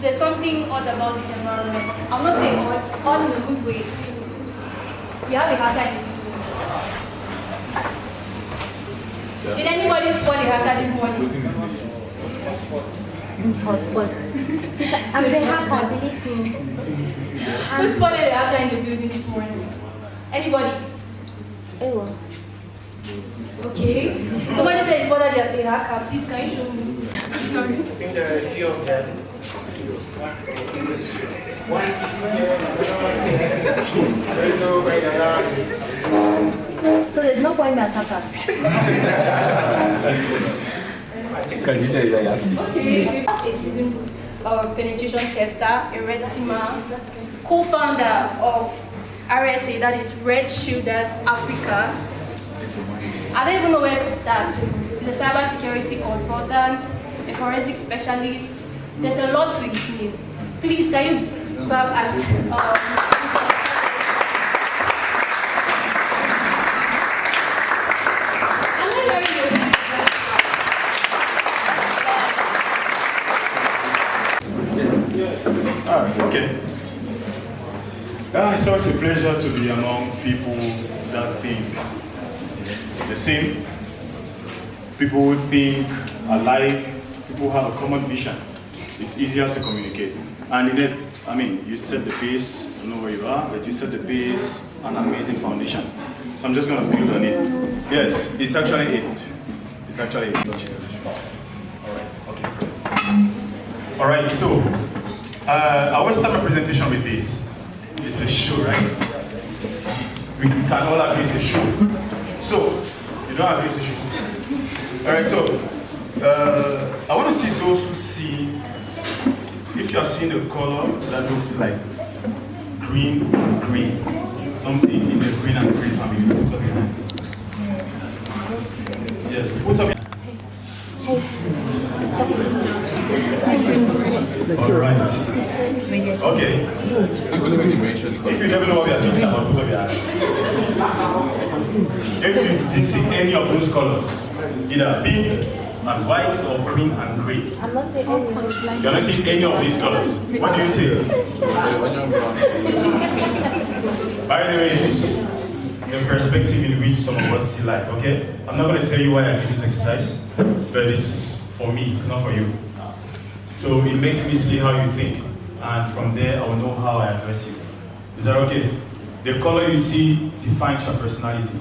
There's something odd about this environment. I'm not saying all in a good way. We have a hacker in the building. Did anybody spot the hacker this morning? Hotspot. I'm the hacker, believe me. Who spotted the hacker in the building this morning? Anybody? Oh. Okay. Somebody said he spotted the hacker. Please, can you show me? Sorry. I think there are a few of them. So there's no point in that hacker. A seasoned penetration tester, a red teamer, co-founder of RSA, that is Red Shielders Africa. I don't even know where to start. He's a cybersecurity consultant, a forensic specialist. There's a lot to his name. Please, can you grab us? Okay. It's always a pleasure to be among people that think the same, people who think alike, people who have a common vision. It's easier to communicate. And in it, I mean, you set the base, I don't know where you are, but you set the base, an amazing foundation. So I'm just going to build on it. Yes, it's actually it. It's actually it. All right, okay. All right, so I will start my presentation with this. It's a show, right? We can all agree it's a show. So, you don't agree it's a show. All right, so I want to see those who see, if you are seeing the color that looks like green and green, something in the green and green family, put up your hand. Yes, put up your hand. All right. Okay. If you never know what we are talking about, put up your hand. If you didn't see any of those colors, either pink and white or green and gray, I'm not saying any of those. you're not seeing any of these colors. What do you say? By the way, it's the perspective in which some of us see life, okay? I'm not going to tell you why I do this exercise, but it's for me, it's not for you. So it makes me see how you think, and from there I will know how I address you. Is that okay? The color you see defines your personality.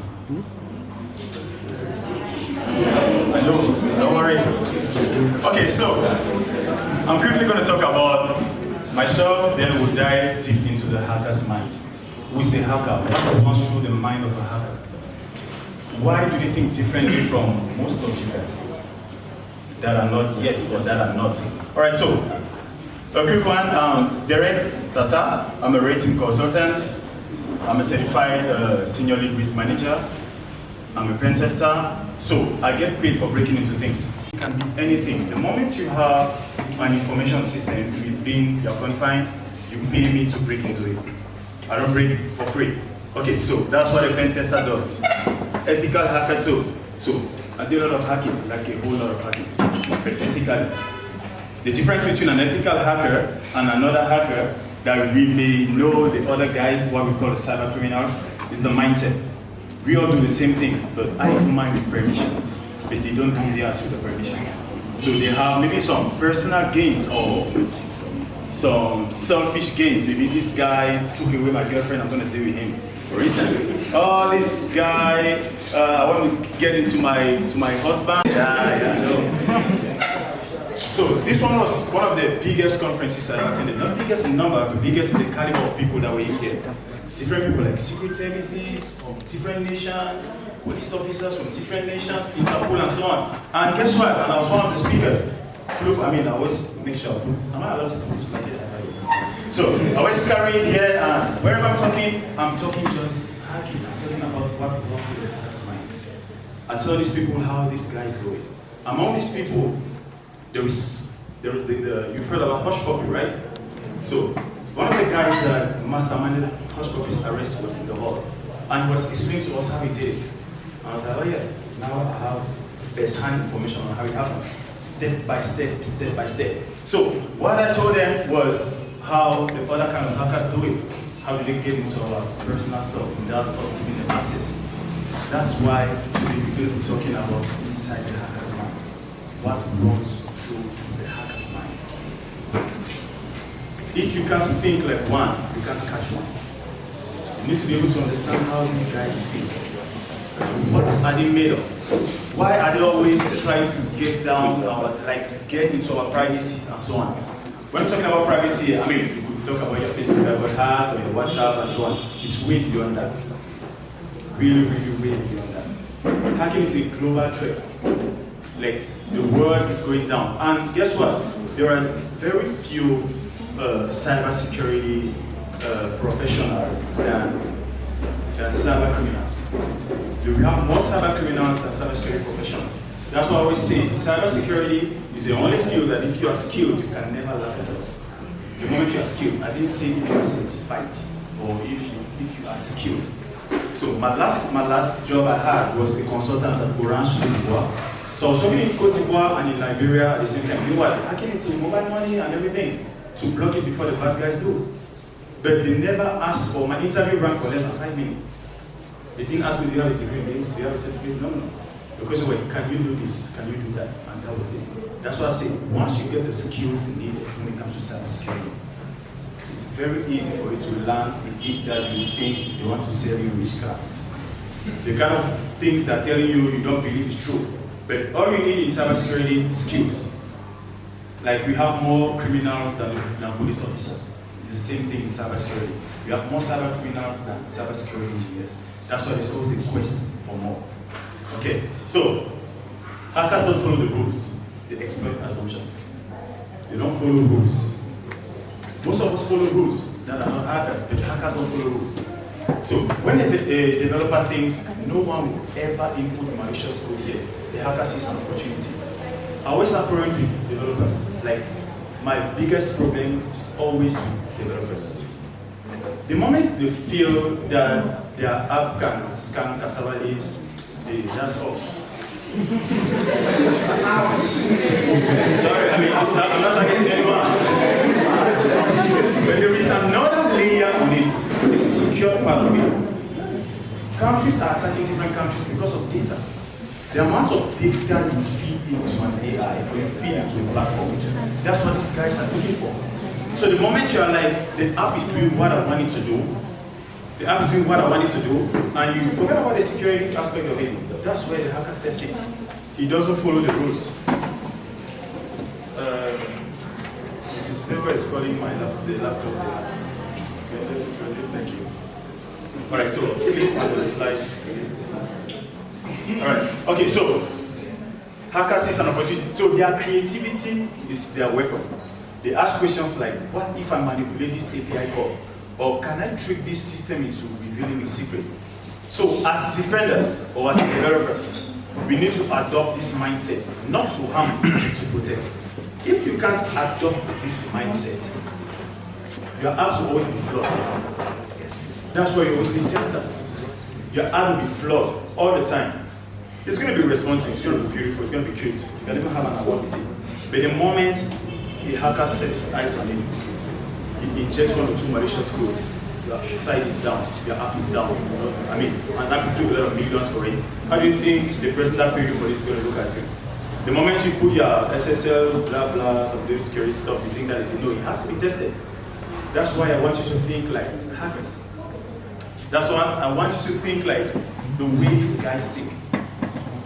I know, don't worry. Okay, so I'm quickly going to talk about myself, then we'll dive deep into the hacker's mind. Who is a hacker? What runs through the mind of a hacker? Why do they think differently from most of you guys that are not yet or that are not? All right, so a quick one. Derek Tata. I'm a rating consultant. I'm a certified senior lead risk manager. I'm a pen tester. So I get paid for breaking into things. It can be anything. The moment you have an information system within your confine, you pay me to break into it. I don't break for free. Okay, so that's what a pen tester does. Ethical hacker too. So I do a lot of hacking, like a whole lot of hacking, but ethically. The difference between an ethical hacker and another hacker that we may know the other guys, what we call the cyber criminals, is the mindset. We all do the same things, but I do mine with permission, but they don't do theirs with the permission. So they have maybe some personal gains or some selfish gains. Maybe this guy took away my girlfriend, I'm going to deal with him. For instance, oh, this guy, I want to get into my husband. Yeah, no. So this one was one of the biggest conferences I attended. Not biggest in number, but biggest in the caliber of people that were in there. Different people like secret services from different nations, police officers from different nations, Interpol and so on. And guess what? And I was one of the speakers. I always make sure, am I allowed to do this? So I always carry it here, and wherever I'm talking just hacking. I'm talking about what goes through the hacker's mind. I tell these people how these guys do it. Among these people, there is you've heard about Hush Puppy, right? So one of the guys that masterminded Hush Puppy's arrest was in the hall, and he was explaining to us how he did it. And I was like, oh yeah, now I have first-hand information on how it happened. Step by step, step by step. So what I told them was how the other kind of hackers do it. How do they get into our personal stuff without us giving them access? That's why today we're going to be talking about inside the hacker's mind. What goes through the hacker's mind. If you can't think like one, you can't catch one. You need to be able to understand how these guys think. What are they made of? Why are they always trying to get down our, get into our privacy and so on? When I'm talking about privacy, I mean, you could talk about your Facebook private hat or your WhatsApp and so on. It's way beyond that. Really, really, way beyond that. Hacking is a global threat. Like, the world is going down. And guess what? There are very few cybersecurity professionals than cyber criminals. We have more cyber criminals than cybersecurity professionals. That's why I always say cybersecurity is the only field that if you are skilled, you can never laugh at all. The moment you are skilled, I didn't say if you are certified or if you are skilled. So my last job I had was a consultant at Orange Cote d'Ivoire. So I was working in Cote d'Ivoire and in Liberia at the same time. You know what? Hacking into mobile money and everything to block it before the bad guys do. But they never asked for, my interview ran for less than 5 minutes. They didn't ask me, do you have a degree in this? Do you have a certificate? No. Because wait, can you do this? Can you do that? And that was it. That's what I say. Once you get the skills needed when it comes to cybersecurity, it's very easy for you to land the gig that you think they want to sell you witchcraft. The kind of things that telling you don't believe is true. But all you need in cybersecurity is skills. Like we have more criminals than police officers. It's the same thing in cybersecurity. We have more cyber criminals than cybersecurity engineers. That's why there's always a quest for more. Okay, so hackers don't follow the rules. They exploit assumptions. They don't follow rules. Most of us follow rules that are not hackers, but hackers don't follow rules. So when a developer thinks no one will ever input malicious code here, the hacker sees an opportunity. I always approach with developers. Like my biggest problem is always with developers. The moment they feel that their app can scan cassava leaves, that's all. Sorry, I mean, I'm not against anyone. But there is another layer on it, the secure part of it. Countries are attacking different countries because of data. The amount of data you feed into an AI or you feed into a platform, that's what these guys are looking for. So the moment you are like, the app is doing what I want it to do, the app is doing what I want it to do, and you forget about the security aspect of it, that's where the hacker steps in. He doesn't follow the rules. Mrs. Favor is calling the laptop there. Thank you. Alright, so click on the slide. Alright, okay, so hackers sees an opportunity. So their creativity is their weapon. They ask questions like, what if I manipulate this API call? Or can I trick this system into revealing a secret? So as defenders or as developers, we need to adopt this mindset, not to harm, to protect. If you can't adopt this mindset, your apps will always be flawed. That's why you always need testers. Your app will be flawed all the time. It's going to be responsive, it's going to be beautiful, it's going to be cute. You can even have an award with it. But the moment a hacker sets his eyes on it, he injects 1 or 2 malicious codes, your site is down, your app is down. I mean, an app will do a lot of millions for it. How do you think the person that paid you for this is going to look at you? The moment you put your SSL, blah, blah, some very scary stuff, you think that is, no, it has to be tested. That's why I want you to think like hackers. That's why I want you to think like the way these guys think.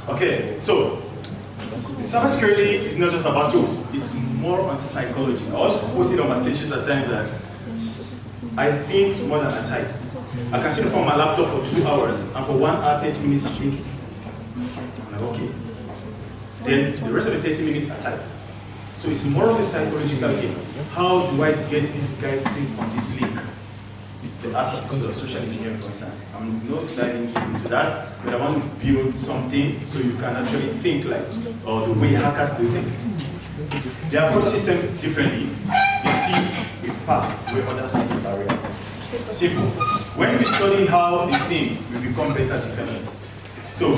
Okay, so cybersecurity is not just about tools, it's more on psychology. I also post it on my stages at times that I think more than I type. I can sit from my laptop for 2 hours, and for 1 hour, 30 minutes, I'm thinking. I'm like, okay. Then the rest of the 30 minutes, I type. So it's more of a psychological game. How do I get this guy to click on this link? The aspect of social engineering, for instance. I'm not diving into that, but I want to build something so you can actually think like, or the way hackers do think. They approach systems differently. They see a path where others see a barrier. Simple. When we study how they think, we become better defenders. So,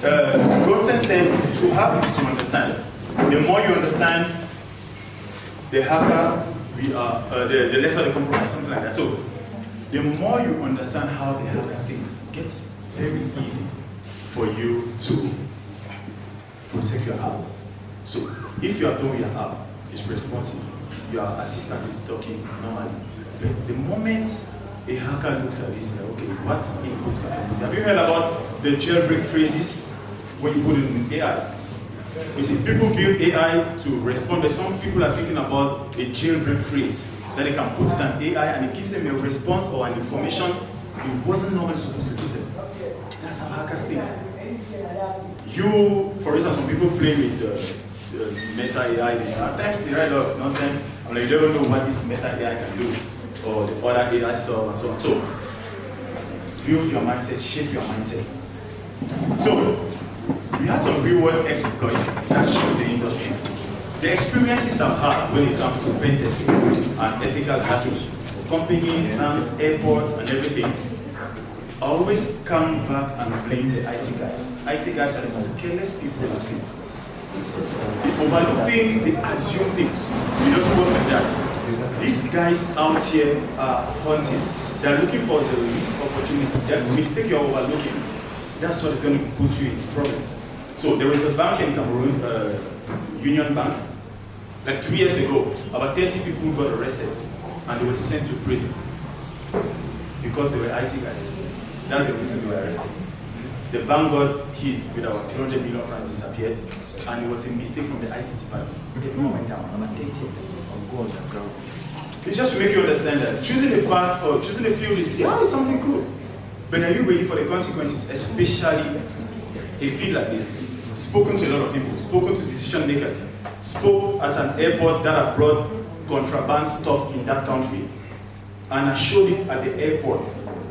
Goldstein said, to have is to understand. The more you understand, the hacker, the lesser the compromise, something like that. So the more you understand how the hacker thinks, it gets very easy for you to protect your app. So if you are doing your app, it's responsive, your assistant is talking normally. But the moment a hacker looks at this, like, okay, what inputs can I put? Have you heard about the jailbreak phrases when you put it in AI? You see, people build AI to respond, but some people are thinking about a jailbreak phrase that they can put it in AI and it gives them a response or an information it wasn't normally supposed to give them. That's how hackers think. You, for instance, when people play with Meta AI, at times they write a lot of nonsense. I'm like, you don't know what this Meta AI can do, or the other AI stuff and so on. So, build your mindset, shape your mindset. So, we had some real-world exploits that showed the industry. The experiences I've had when it comes to pen testing and ethical hacking, companies, banks, airports, and everything, I always come back and blame the IT guys. IT guys are the most careless people I've seen. They overlook things, they assume things. We just work like that. These guys out here are hunting. They're looking for the least opportunity. That mistake you're overlooking, that's what is going to put you in problems. So there was a bank in Cameroon, Union Bank. Like 3 years ago, about 30 people got arrested and they were sent to prison because they were IT guys. That's the reason they were arrested. The bank got hit with about 300 million francs disappeared, and it was a mistake from the IT department. Everyone went down, about 30 on go on the ground. It's just to make you understand that choosing a path or choosing a field is something cool. But are you ready for the consequences, especially a field like this? Spoken to a lot of people, spoken to decision makers, spoke at an airport that had brought contraband stuff in that country, and I showed it at the airport.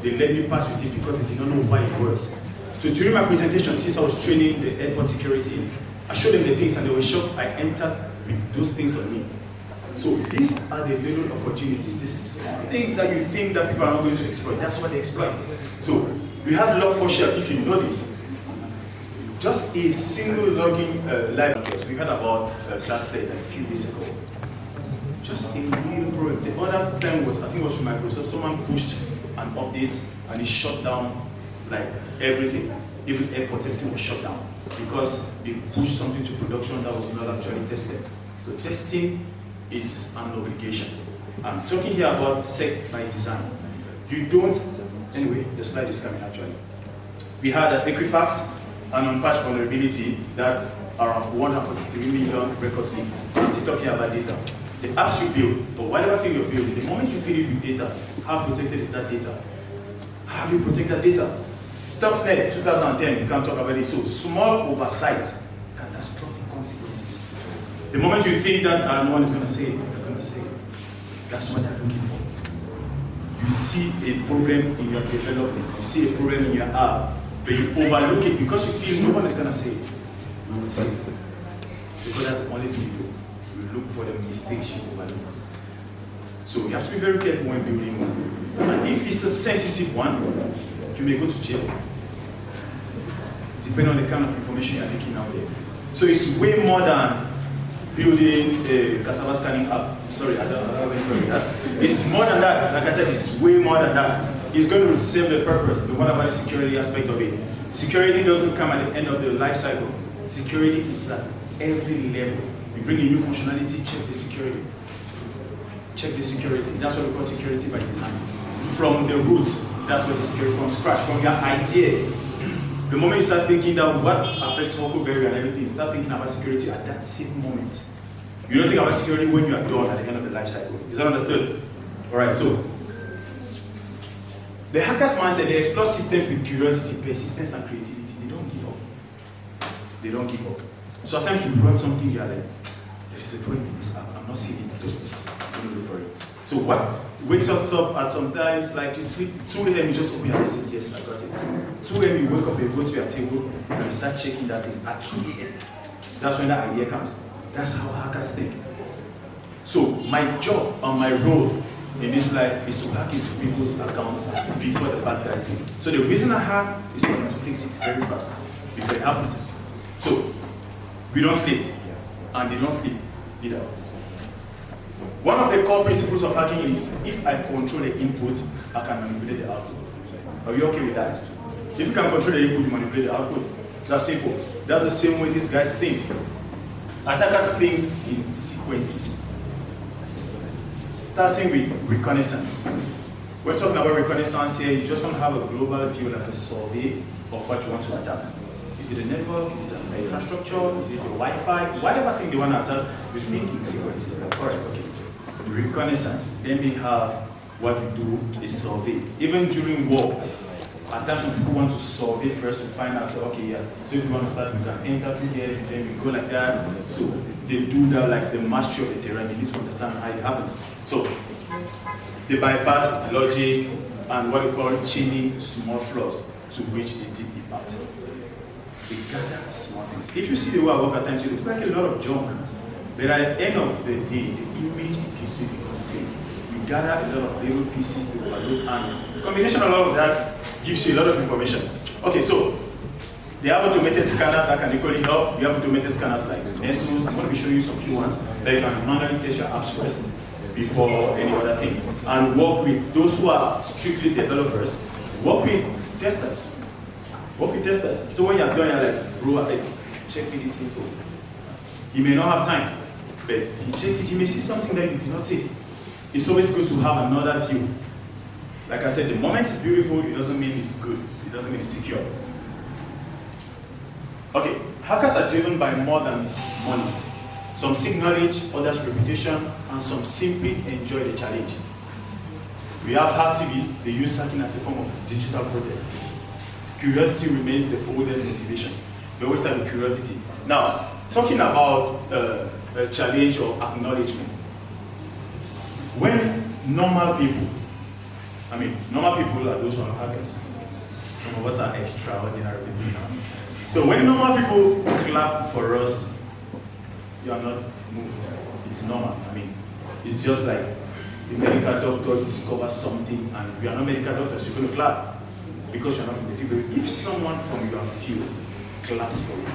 They let me pass with it because they did not know why it was. So during my presentation, since I was training the airport security, I showed them the things and they were shocked I entered with those things on me. So these are the little opportunities, these things that you think that people are not going to exploit. That's what they exploit. So we have Log4Shell, if you know this. Just a single login live address. We heard about Cloudflare like a few days ago. Just a little problem. The other time was, I think it was from Microsoft, someone pushed an update and it shut down like everything. Even airports, everything was shut down because they pushed something to production that was not actually tested. So testing is an obligation. I'm talking here about sec by design. You don't, anyway, the slide is coming actually. We had Equifax, an unpatched vulnerability that around 143 million records leaked. I'm still talking about data. The apps you build, or whatever thing you're building, the moment you fill it with data, how protected is that data? How do you protect that data? Stuxnet 2010, we can't talk about it. So small oversight, catastrophic consequences. The moment you think that no one is going to say it, they're going to say it. That's what they're looking for. You see a problem in your development, you see a problem in your app, but you overlook it because you feel no one is going to say it. You will say it. Because that's the only thing you do. You look for the mistakes you overlook. So you have to be very careful when building one. And if it's a sensitive one, you may go to jail. Depending on the kind of information you're taking out there. So it's way more than building a cassava scanning app. Sorry, I don't know that. It's more than that. Like I said, it's way more than that. It's going to serve the purpose, the what about the security aspect of it. Security doesn't come at the end of the life cycle. Security is at every level. You bring a new functionality, check the security. Check the security. That's what we call security by design. From the roots, that's what the security from scratch, from your idea. The moment you start thinking that what affects Huckleberry and everything, start thinking about security at that same moment. You don't think about security when you are done at the end of the life cycle. Is that understood? Alright, so the hacker's mindset, they explore systems with curiosity, persistence, and creativity. They don't give up. They don't give up. So sometimes you run something, you're like, there is a problem in this app. I'm not seeing it. Don't look for it. So what wakes us up at sometimes, like you sleep, 2 a.m. you just open your eyes and say, yes, I got it. 2 a.m. you wake up, you go to your table, and you start checking that thing at 2 a.m. That's when that idea comes. That's how hackers think. So my job and my role in this life is to hack into people's accounts before the bad guys do. So the reason I hack is for them to fix it very fast before it happens. So we don't sleep, and they don't sleep either. One of the core principles of hacking is if I control the input, I can manipulate the output. Are you okay with that? If you can control the input, you manipulate the output. That's simple. That's the same way these guys think. Attackers think in sequences. Starting with reconnaissance. We're talking about reconnaissance here. You just want to have a global view, like a survey of what you want to attack. Is it a network? Is it an infrastructure? Is it your Wi-Fi? Whatever thing they want to attack, we think in sequences. Like, all right, okay. Reconnaissance. Then we have what we do is survey. Even during war, at times when people want to survey first to find out, say, okay, yeah, so if you want to start with an enter through here, then we go like that. So they do that like the mastery of the terrain. You need to understand how it happens. So they bypass the logic and what we call chaining small flaws to reach the deep impact. They gather small things. If you see the way I work at times, it looks like a lot of junk. But at the end of the day, the image gives you becomes clean. You gather a lot of little pieces to overlook, and the combination of all of that gives you a lot of information. Okay, so they have automated scanners that can equally help. You have automated scanners like Nessus. I'm going to be showing you some few ones that you can manually test your apps first before any other thing. And work with those who are strictly developers. Work with testers. Work with testers. So when you're done, you're like, bro, I check it. So he may not have time, but he checks it. He may see something that he did not see. It's always good to have another view. Like I said, the moment it's beautiful, it doesn't mean it's good. It doesn't mean it's secure. Okay, hackers are driven by more than money. Some seek knowledge, others reputation, and some simply enjoy the challenge. We have hacktivists, they use hacking as a form of digital protest. Curiosity remains the oldest motivation. They always have curiosity. Now, talking about a challenge or acknowledgement. When normal people, normal people are those who are hackers. Some of us are extraordinary people now. So when normal people clap for us, you are not moved. It's normal. It's just like the medical doctor discovers something and we are not medical doctors, you're going to clap because you're not in the field. But if someone from your field claps for you,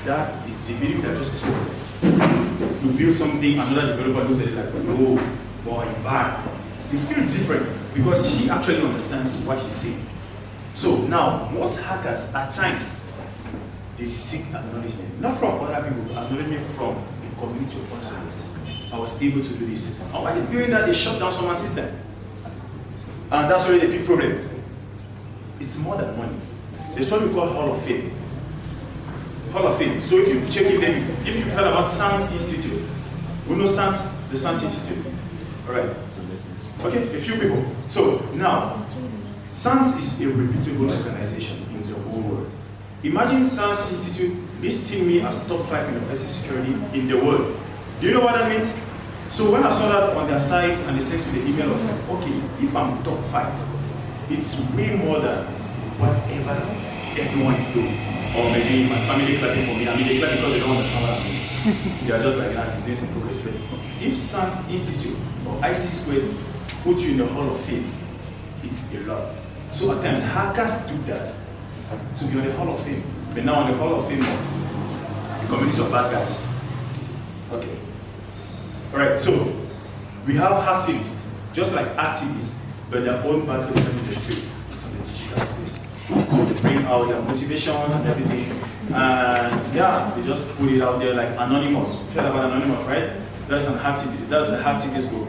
that is the belief that just took. You build something, another developer looks at it like, no, boy, bad. You feel different because he actually understands what he's saying. So now, most hackers, at times, they seek acknowledgement. Not from other people, but acknowledgement from the community of others. I was able to do this. And while they're doing that, they shut down someone's system. And that's already a big problem. It's more than money. There's what we call Hall of Fame. Hall of Fame. So if you check it, then if you've heard about SANS Institute, we know SANS, the SANS Institute. All right. Okay, a few people. So now, SANS is a reputable organization in the whole world. Imagine SANS Institute listing me as top 5 in offensive security in the world. Do you know what that means? So when I saw that on their site and they sent me the email, I was like, okay, if I'm top 5, it's way more than whatever everyone is doing. Or maybe my family clapping for me. They clap because they don't understand what I mean. They are just like, he's doing some progress. But if SANS Institute or IC Squared put you in the Hall of Fame, it's a lot. So at times, hackers do that to be on the Hall of Fame. But now on the Hall of Fame of the community of bad guys. Okay. Alright, so we have hacktivists, just like activists, but their own battle in the street. It's in the digital space. So they bring out their motivations and everything. And yeah, they just put it out there like Anonymous. You've heard about Anonymous, right? That's an hacktivist. That's a hacktivist group.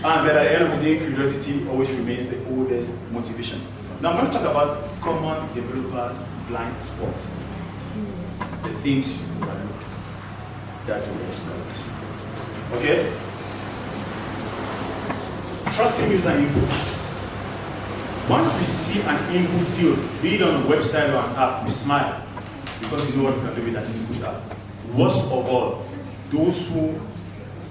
But at the end of the day, curiosity always remains the oldest motivation. Now I'm going to talk about common developers' blind spots. The things you overlook that you exploit. Okay? Trusting user input. Once we see an input field, be it on a website or an app, we smile because you know what we can do with that input app. Worst of all, those who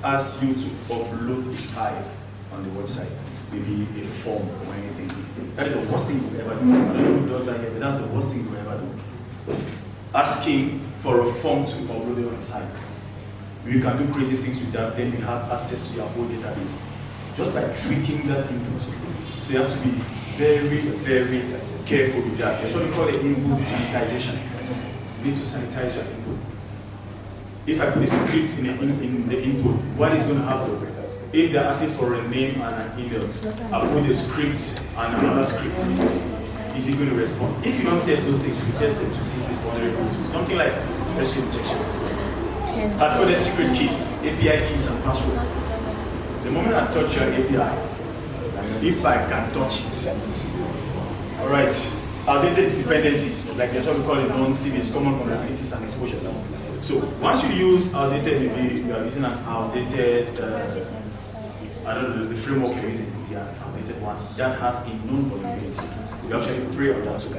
ask you to upload a file on the website, maybe a form or anything. That is the worst thing you ever do. I don't know who does that here, but that's the worst thing you ever do. Asking for a form to upload it on the site. You can do crazy things with that, then you have access to your whole database. Just by tricking that input. So you have to be very, very careful with that. That's what we call the input sanitization. You need to sanitize your input. if I put a script in the input, what is going to happen? If they're asking for a name and an email, I put a script and another script. Is he going to respond? If you don't test those things, you test them to see if it's vulnerable to something like SQL injection. I put the secret keys, API keys and password. The moment I touch your API, if I can touch it, all right, outdated dependencies, like that's what we call it non-CVS, common vulnerabilities and exposures. So once you use outdated, maybe you are using an outdated, I don't know, the framework you're using, yeah, outdated one, that has a known vulnerability. You actually pray on that too.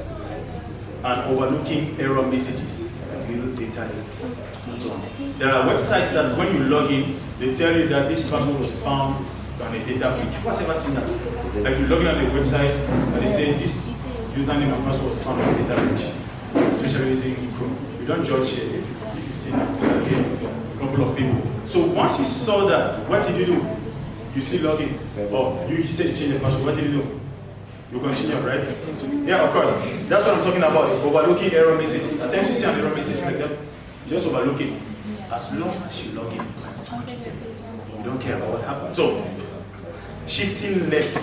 And overlooking error messages, like little data leaks, and so on. There are websites that when you log in, they tell you that this password was found on a data breach. Who has ever seen that? Like you log in on the website and they say this username and password was found on a data breach, especially using Chrome. You don't judge it if you've seen that. A couple of people. So once you saw that, what did you do? You still log in. Or you said you changed the password. What did you do? You continue, right? Yeah, of course. That's what I'm talking about. Overlooking error messages. At times you see an error message like that, you just overlook it. As long as you log in, you don't care about what happened. So, shifting left,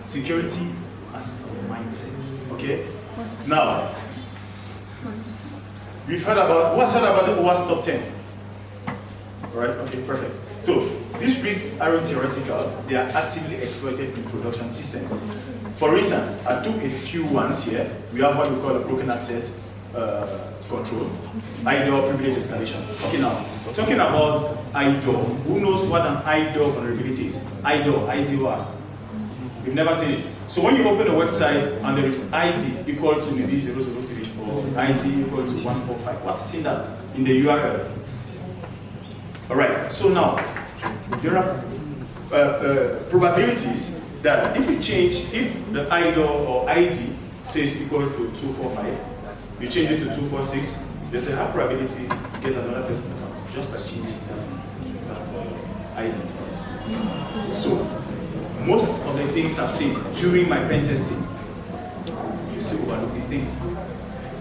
security as a mindset. Okay? Now, we've heard about, what's said about the OWASP top 10? Alright, okay, perfect. So, these risks aren't theoretical, they are actively exploited in production systems. For instance, I took a few ones here. We have what we call a broken access control, IDOR privilege escalation. Okay, now, talking about IDOR, who knows what an IDOR vulnerability is? IDOR, IDOR. We've never seen it. So when you open a website and there is ID equal to maybe 003 or ID equal to 145, what's in that? In the URL. Alright, so now, there are probabilities that if you change, if the IDOR or ID says equal to 245, you change it to 246, there's a high probability you get another person's account just by changing that ID. So, most of the things I've seen during my pen testing, you see overlook these things.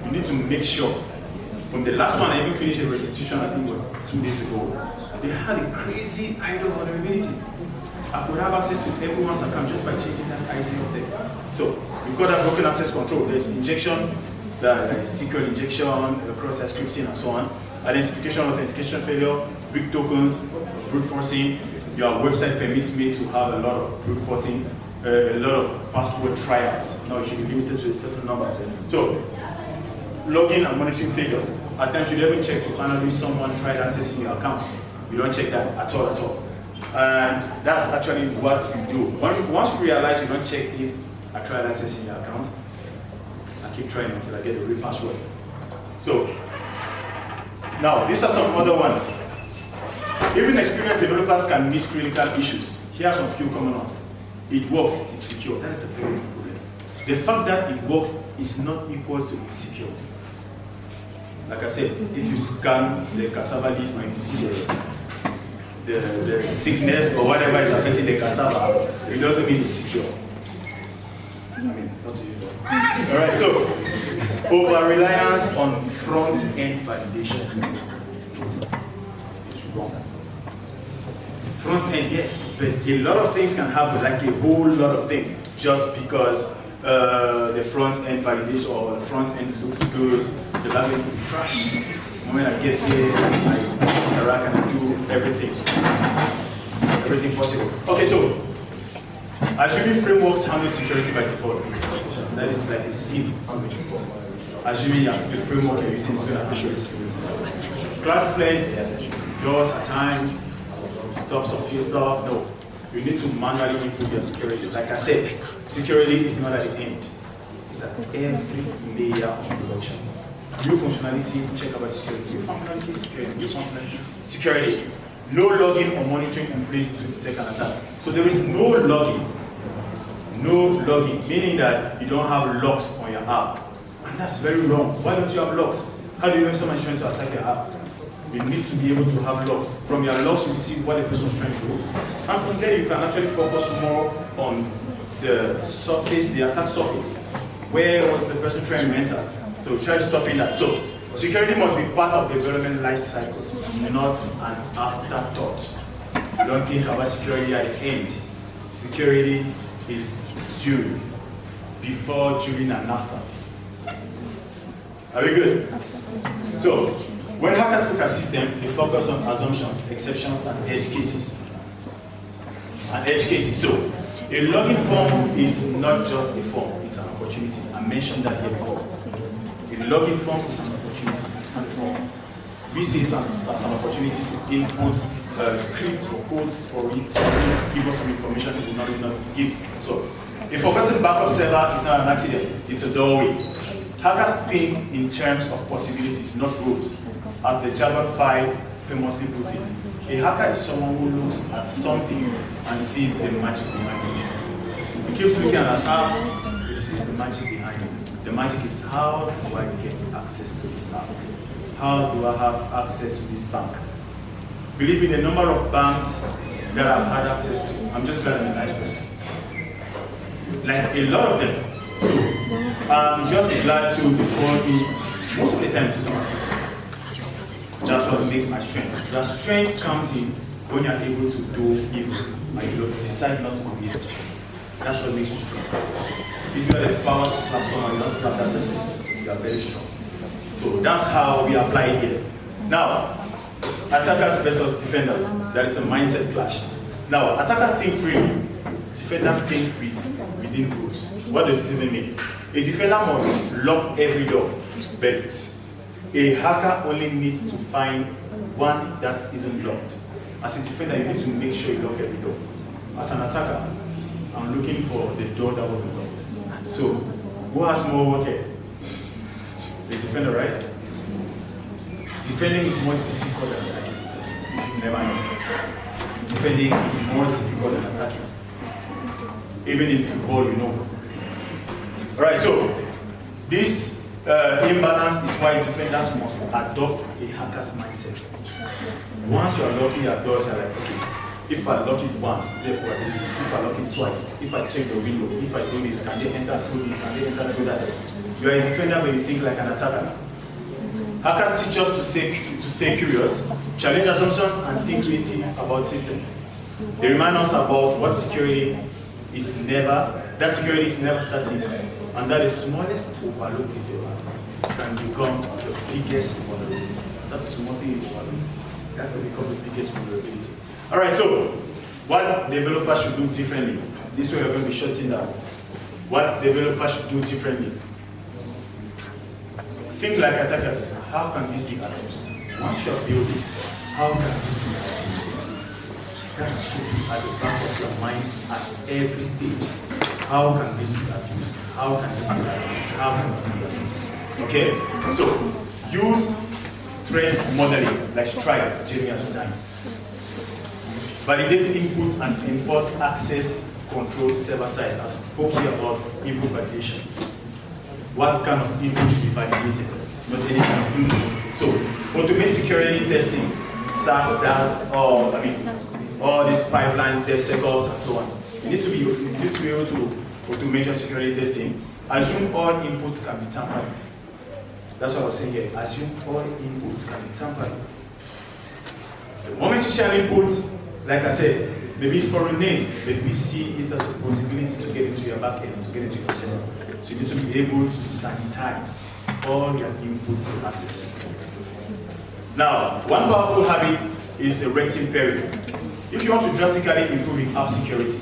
You need to make sure. From the last one, I even finished a restitution, I think it was 2 days ago. They had a crazy IDOR vulnerability. I could have access to everyone's account just by changing that ID up there. So we've got that broken access control. There's injection, there's SQL injection, cross-site scripting, and so on. Identification, authentication failure, weak tokens, brute forcing. Your website permits me to have a lot of brute forcing, a lot of password trials. Now it should be limited to a certain number. So login and monitoring failures. At times you never check to find out if someone tried accessing your account. You don't check that at all. And that's actually what you do. Once you realize you don't check if I tried accessing your account, I keep trying until I get the real password. So, now these are some other ones. Even experienced developers can miss critical issues. Here are some few common ones. It works, it's secure. That is a very big problem. The fact that it works is not equal to it's secure. Like I said, if you scan the cassava leaf and you see the sickness or whatever is affecting the cassava, it doesn't mean it's secure. I mean, not to you though. Alright, so over-reliance on front-end validation. It's wrong. Front-end, yes, but a lot of things can happen, like a whole lot of things, just because the front-end validation or the front-end looks good, the back end will be trash. When I get here, I interact and I do everything possible. Okay, so assuming frameworks handle security by default. That is like a sin. Assuming the framework you're using is going to handle security. Cloudflare does at times stop some few stuff. No, you need to manually improve your security. Like I said, security is not at the end. It's at every layer of production. New functionality, check about security. New functionality, security. New functionality, security. No logging or monitoring in place to detect an attack. So there is no logging. No logging, meaning that you don't have logs on your app. And that's very wrong. Why don't you have logs? How do you know if someone is trying to attack your app? You need to be able to have logs. From your logs, you see what the person is trying to do. And from there, you can actually focus more on the surface, the attack surface. Where was the person trying to enter? So try stopping that. So security must be part of the development life cycle. not an afterthought. You don't think about security at the end. Security is during, before, during, and after. Are we good? So, when hackers look at system, they focus on assumptions, exceptions, and edge cases. So, a login form is not just a form, it's an opportunity. I mentioned that here before. A login form is an opportunity, it's not a form. We see it as an opportunity to input scripts or codes for it, give us some information we will not give. So, a forgotten backup server is not an accident, it's a doorway. Hackers think in terms of possibilities, not rules. As the Java file famously puts it, a hacker is someone who looks at something and sees the magic behind it. We keep looking at how he sees the magic behind it. The magic is, how do I get access to this app? How do I have access to this bank? Believe me, the number of banks that I've had access to, I'm just glad I'm a nice person. Like a lot of them. So I'm just glad to call me most of the time to do my person. That's what makes my strength. That strength comes in when you're able to do evil and you decide not to do evil. That's what makes you strong. If you have the power to slap someone, you don't slap that person, you are very strong. So that's how we apply it here. Now, attackers versus defenders. There is a mindset clash. Now, attackers think freely. Defenders think within rules. What does this even mean? A defender must lock every door, but a hacker only needs to find one that isn't locked. As a defender, you need to make sure you lock every door. As an attacker, I'm looking for the door that wasn't locked. So, who has more work here? The defender, right? Defending is more difficult than attacking. If you never know. Defending is more difficult than attacking. Even in football, you know. Alright, so this imbalance is why defenders must adopt a hacker's mindset. Once you are locking your doors, you're like, okay, if I lock it once, it's a probability. If I lock it twice, if I check the window, if I do this, can they enter through this, can they enter through that? You are a defender when you think like an attacker. Hackers teach us to stay curious, challenge assumptions, and think creative about systems. They remind us about what security is never static, and that the smallest overlooked detail can become the biggest vulnerability. That small thing you overlooked, that can become the biggest vulnerability. All right, so what developers should do differently? This way we're going to be shutting down. What developers should do differently? Think like attackers. How can this be abused? Once you are building, how can this be abused? That should be at the back of your mind at every stage. How can this be abused? How can this be abused? How can this be abused? Okay? So, use threat modeling like Stripe, Jeremy has designed. Validate inputs and enforce access control server side. As spoken about input validation. What kind of input should be validated? Not any kind of input. So, automate security testing, SaaS, DAS, all these pipelines, DevSecOps, and so on. You need to be able to automate your security testing. Assume all inputs can be tampered with. That's what I was saying here. Assume all inputs can be tampered with. The moment you share inputs, like I said, maybe it's for a name, but we see it as a possibility to get into your backend, to get into your server. So you need to be able to sanitize all your inputs and access. Now, one powerful habit is a red team pairing. If you want to drastically improve in app security,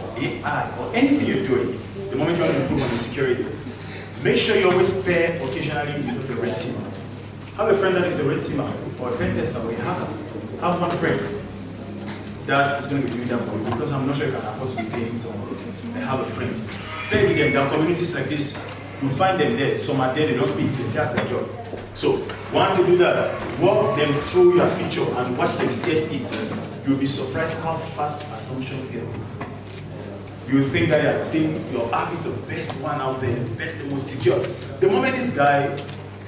or AI, or anything you're doing, the moment you want to improve on the security, make sure you always pair occasionally with the red team. Have a friend that is a red teamer, or a pen tester, or a hacker. Have one friend that is going to be doing that for you, because I'm not sure you can afford to be paying someone. I have a friend. Play with them. There are communities like this. You find them there. Some are there, they don't speak, that's their job. So, once they do that, walk them through your feature and watch them test it. You'll be surprised how fast assumptions get. You think that your app is the best one out there, the best, the most secure. The moment this guy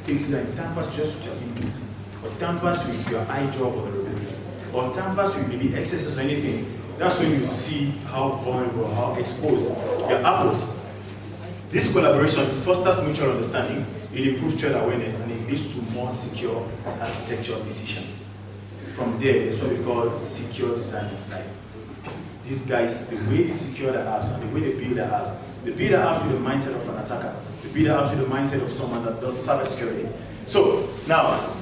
thinks that tampers just with your input, or tampers with your iDrop vulnerability, or tampers with maybe excesses or anything, that's when you see how vulnerable, how exposed your app was. This collaboration fosters mutual understanding, it improves threat awareness, and it leads to more secure architectural decision. from there, that's what we call secure designers. Like these guys, the way they secure the apps and the way they build the apps, they build the apps with the mindset of an attacker. They build the apps with the mindset of someone that does cybersecurity. So now,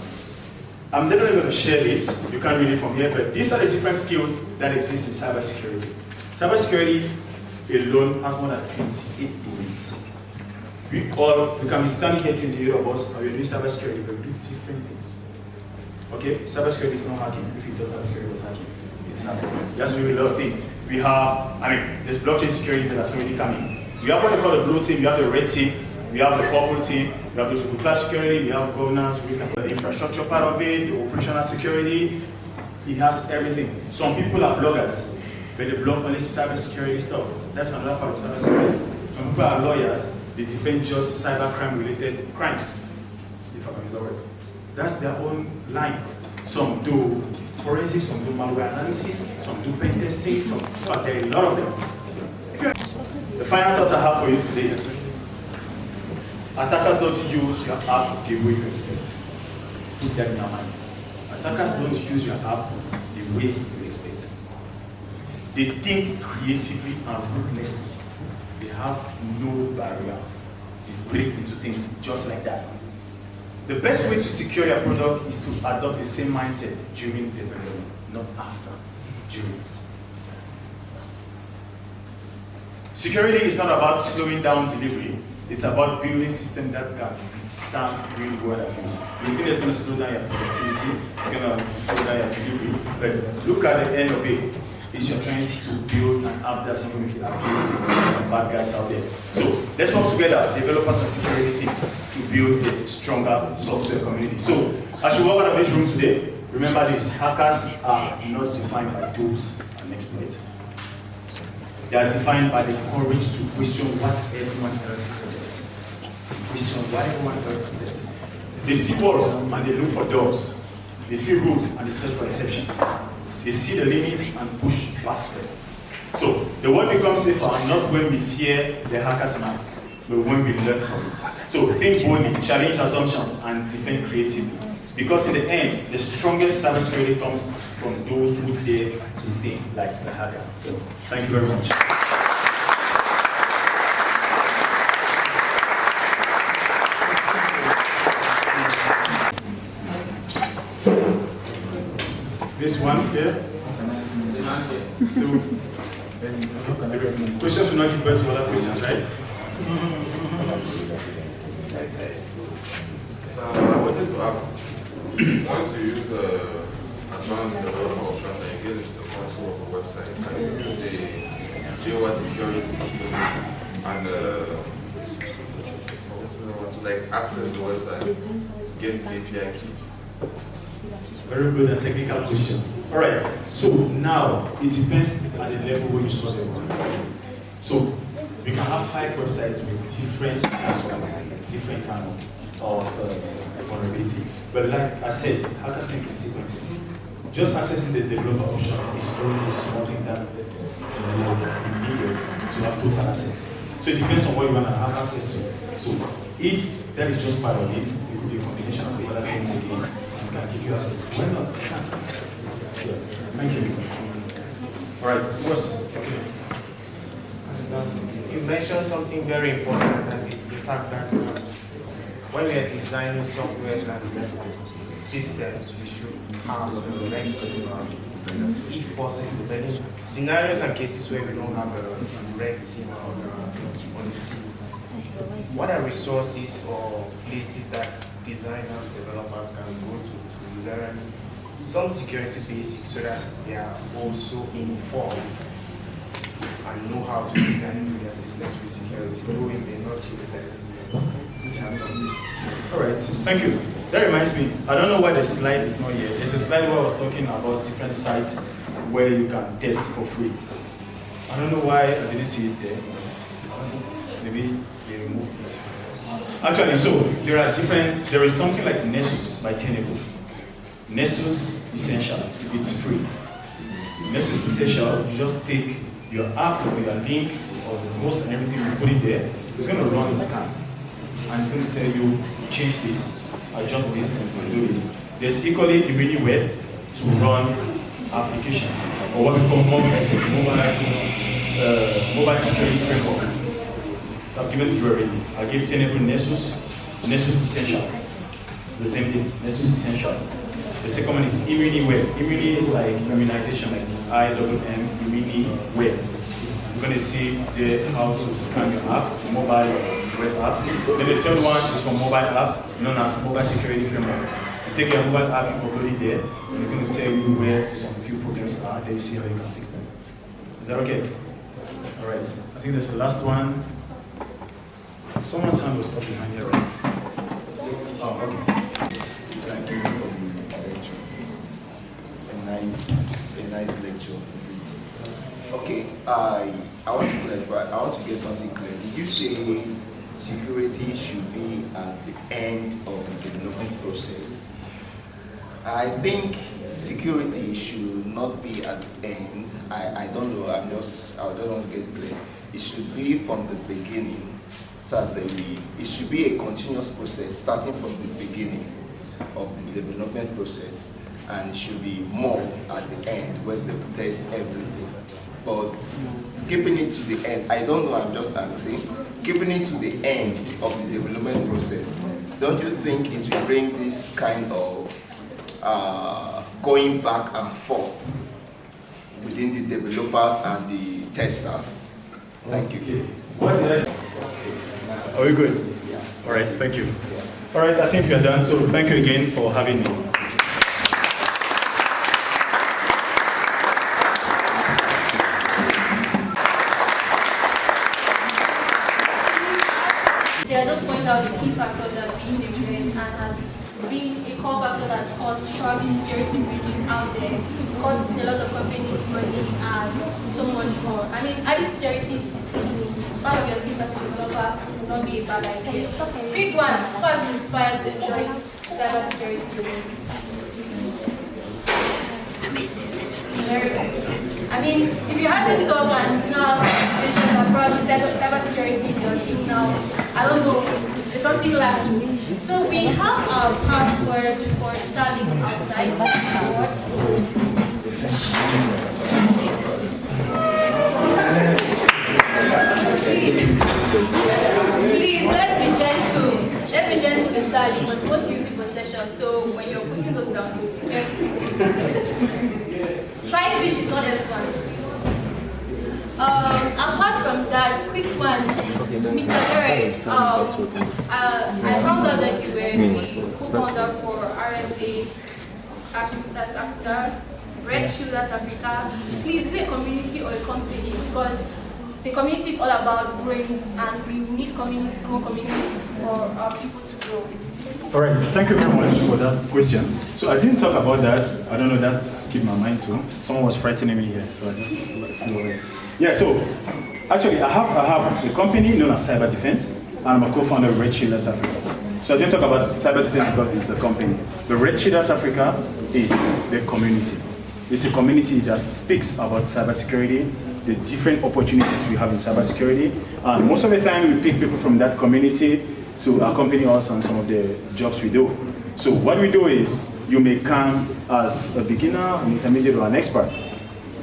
I'm definitely going to share this. You can't read it from here, but these are the different fields that exist in cybersecurity. Cybersecurity alone has more than 28 units. We can be standing here, 28 of us, and we're doing cybersecurity, but we do different things. Okay? Cybersecurity is not hacking. If you do cybersecurity, was hacking. It's not. That's really a lot of things. We have, there's blockchain security that's already coming. We have what they call the blue team, we have the red team, we have the purple team, we have the cloud security, we have governance, risk, the infrastructure part of it, the operational security. It has everything. Some people are bloggers, but they blog only cybersecurity stuff. That's another part of cybersecurity. Some people are lawyers, they defend just cybercrime related crimes, if I can use that word. That's their own line. Some do forensics, some do malware analysis, some do pen testing, there are a lot of them. The final thoughts I have for you today. Attackers don't use your app the way you expect. Put that in your mind. Attackers don't use your app the way you expect. They think creatively and ruthlessly. They have no barrier. They break into things just like that. The best way to secure your product is to adopt the same mindset during development, not after, during. Security is not about slowing down delivery. It's about building systems that can withstand real world abuse. You think it's going to slow down your productivity, it's going to slow down your delivery, but look at the end of it. Is you're trying to build an app that's not going to be abused. There's some bad guys out there. So let's work together, developers and security teams, to build a stronger software community. So as you walk out of this room today, remember this: hackers are not defined by tools and exploits. They are defined by the courage to question what everyone else accepts. Question what everyone else accepts. They see walls and they look for doors. They see rules and they search for exceptions. They see the limits and push past them. So the world becomes safer not when we fear the hacker's mind, but when we learn from it. So think boldly, challenge assumptions, and defend creatively. Because in the end, the strongest cybersecurity comes from those who dare to think like the hacker. So thank you very much. This one here. Two. Questions will not give birth to other questions, right? I wanted to ask, once you use advanced developer options and you get into the console of a website, can you use the GeoWat security and to like access the website to get the API keys? Very good and technical question. All right. So now it depends at the level where you saw them. So we can have 5 websites with different different kinds of vulnerability. But like I said, hackers think in sequences. Just accessing the developer option is only something that you need to have total access. So it depends on what you want to have access to. So if that is just part of it, it could be a combination of other things again. Can give you access. Why not? Yeah. Thank you. All right. What's okay? You mentioned something very important, and it's the fact that when we are designing software and systems, we should have the right, if possible, many scenarios and cases where we don't have a red team on the team. What are resources or places that designers, developers can go to learn some security basics so that they are also informed and know how to design their systems with security, though it may not be the best. All right, thank you. That reminds me, I don't know why the slide is not here. There's a slide where I was talking about different sites where you can test for free. I don't know why I didn't see it there. Maybe they removed it. Actually, so there is something like Nessus by Tenable. Nessus Essential, it's free. Nessus Essential, you just take your app or your link or the host and everything, you put it there. It's going to run the scan. And it's going to tell you, change this, adjust this, and do this. There's equally Immuniweb. to run applications, or what we call mobile security framework. So I've given three already. I gave Tenable Nessus, Nessus Essential. The same thing, Nessus Essential. The second one is ImmuniWeb. Immuni is like immunization, like IWM, ImmuniWeb. You're going to see how to scan your app, mobile web app. Then the third one is for mobile app, known as Mobile Security Framework. You take your mobile app, you upload it there, and it's going to tell you where some few problems are, then you see how you can fix them. Is that okay? All right. I think there's the last one. Someone's hand was up behind here, right? Oh, okay. Thank you for the lecture. A nice lecture. Okay, I want to clarify. I want to get something clear. Did you say security should be at the end of the development process? I think security should not be at the end. I don't know. I just want to get clear. It should be from the beginning. So that it should be a continuous process starting from the beginning of the development process, and it should be more at the end where they test everything. But keeping it to the end, I don't know, I'm just asking, keeping it to the end of the development process, don't you think it will bring this kind of going back and forth within the developers and the testers? Thank you. What did I say? Are we good? Yeah. All right, thank you. All right, I think we are done, so thank you again for having me. Yeah, just point out the key factors that are being mentioned and has been a core factor that's caused probably security breaches out there, costing a lot of companies money and so much more. I mean, adding security to part of your skills as a developer would not be a bad idea. Big one, who has been inspired to join cybersecurity? Very good. I mean, if you had this talk and now mentioned that probably cybersecurity is your thing now, I don't know, there's something lacking. So we have our password for starting outside. Please, let's be gentle. Let's be gentle to start. You must most use it for session. So when you're putting those down, okay? Try fish is not elephant. Apart from that, quick one, Mr. Derek, I found out that you were the co-founder for RSA, that's Africa, Red Shoe, that's Africa. Please, is it a community or a company? Because the community is all about growing, and we need communities, more communities for our people to grow. All right, thank you very much for that question. So I didn't talk about that. I don't know, that skipped my mind too. Someone was frightening me here, so I just flew away. Yeah, so actually I have a company known as Cyber Defense, and I'm a co-founder of Red Shielders Africa. So I didn't talk about Cyber Defense because it's the company. The Red Shielders Africa is the community. It's a community that speaks about cybersecurity, the different opportunities we have in cybersecurity. And most of the time we pick people from that community to accompany us on some of the jobs we do. So what we do is, you may come as a beginner, an intermediate, or an expert.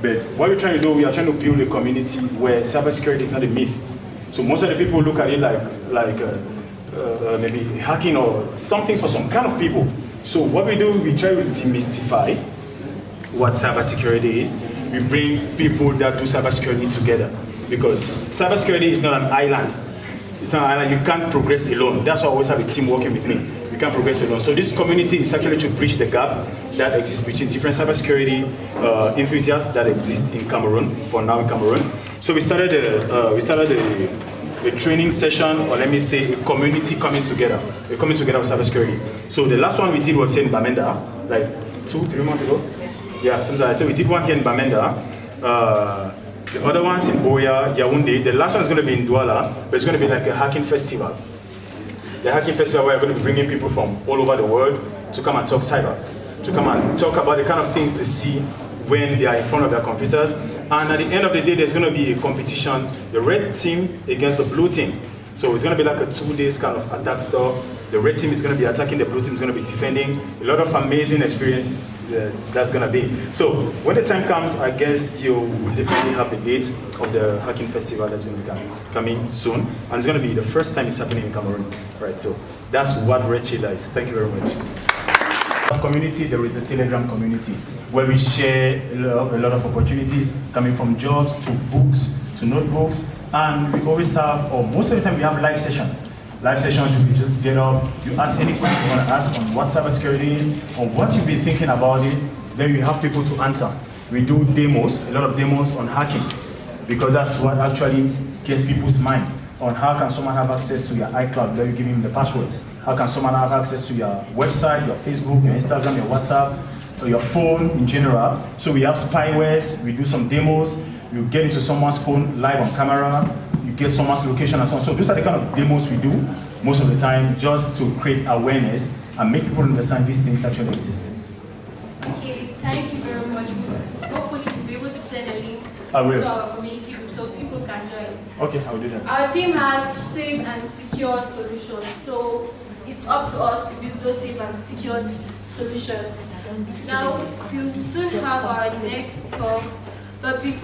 But what we're trying to do, we are trying to build a community where cybersecurity is not a myth. So most of the people look at it like maybe hacking or something for some kind of people. So what we do, we try to demystify what cybersecurity is. We bring people that do cybersecurity together, because cybersecurity is not an island. It's not an island. You can't progress alone. That's why I always have a team working with me. You can't progress alone. So this community is actually to bridge the gap that exists between different cybersecurity enthusiasts that exist in Cameroon, for now in Cameroon. So we started a training session, or let me say a community coming together of cybersecurity. So the last one we did was in Bamenda, like 2-3 months ago. Yeah, something like that. So we did one here in Bamenda. The other one's in Boya, Yaoundé. The last one's going to be in Douala, but it's going to be like a hacking festival. The hacking festival where we're going to be bringing people from all over the world to come and talk cyber, to come and talk about the kind of things they see when they are in front of their computers. And at the end of the day, there's going to be a competition, the red team against the blue team. So it's going to be like a 2 days kind of attack stuff. The red team is going to be attacking, the blue team is going to be defending. A lot of amazing experiences that's gonna be. So when the time comes, I guess you will definitely have the date of the Hacking Festival that's going to be coming soon, and it's going to be the first time it's happening in Cameroon, right? So that's what Red Shield is. Thank you very much. Community, there is a Telegram community where we share a lot of opportunities coming from jobs to books to notebooks, and we always have, or most of the time we have live sessions. Live sessions, you just get up, you ask any question you want to ask on what cybersecurity is, or what you've been thinking about it, then you have people to answer. We do demos, a lot of demos on hacking, because that's what actually gets people's mind on how can someone have access to your iCloud where you give him the password. How can someone have access to your website, your Facebook, your Instagram, your WhatsApp, or your phone in general. So we have spywares, we do some demos, you get into someone's phone live on camera, you get someone's location and so on. So those are the kind of demos we do most of the time, just to create awareness and make people understand these things actually exist. Okay, thank you very much. Hopefully we'll be able to send a link I will. to our community group so people can join. Okay, I will do that. Our team has safe and secure solutions, so it's up to us to build those safe and secured solutions. Now, we'll soon have our next talk, but before